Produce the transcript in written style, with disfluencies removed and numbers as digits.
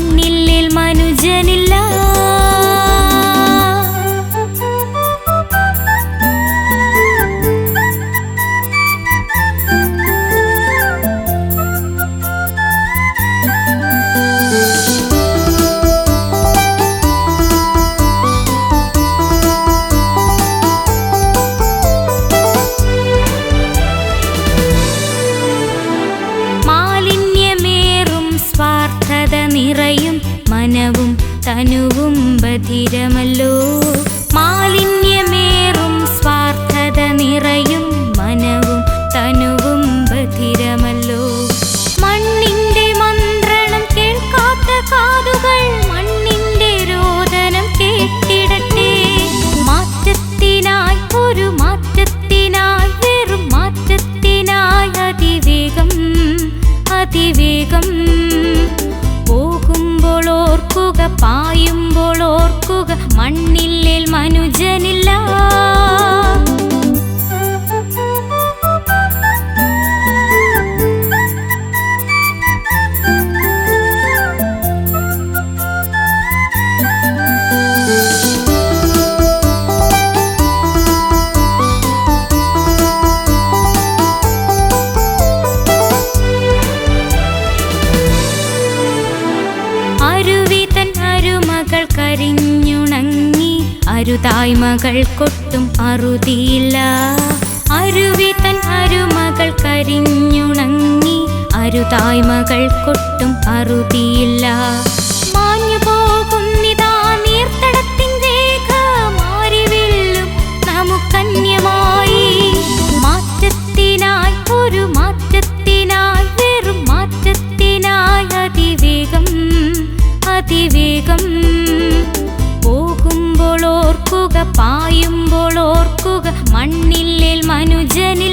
മണ്ണില്ലേൽ മനുജനില്ല. നിറയും മനവും തനുവും ബധിരമല്ലോ. മാലിന്യമേറും സ്വാർത്ഥത നിറയും മനവും തനുവും ബധിരമല്ലോ. മണ്ണിന്റെ മന്ത്രണം കേൾക്കാത്ത കാതുകൾ മണ്ണിന്റെ രോദനം കേട്ടിടട്ടെ. മാറ്റത്തിനായി ഒരു മാറ്റത്തിനായി വെറും മാറ്റത്തിനായി അതിവേഗം അതിവേഗം പോകുമ്പോൾ ഓർക്കുക, പായുമ്പോൾ ഓർക്കുക, മണ്ണില്ലേൽ മനുജനില്ല. അരുവിതൻ അരുമകൾ കരിഞ്ഞുണങ്ങി അരുതായ്മകൾ കൊട്ടും അറുതിയില്ല. അരുവിതൻ അരുമകൾ കരിഞ്ഞുണങ്ങി അരുതായ്മകൾ കൊട്ടും അറുതിയില്ല. മാഞ്ഞു പോകുന്നിതാ നീർത്തടത്തിൻ രേഖ മാറിവില്ലും നമുക്കന്യമായി. മാറ്റത്തിനായി ഒരു മാറ്റത്തിനായി വെറും മാറ്റത്തിനായി അതിവേഗം അതിവേഗം പോകുമ്പോൾ ഓർക്കുക, പായുമ്പോൾ ഓർക്കുക, മണ്ണില്ലേൽ മനുജനില്ല.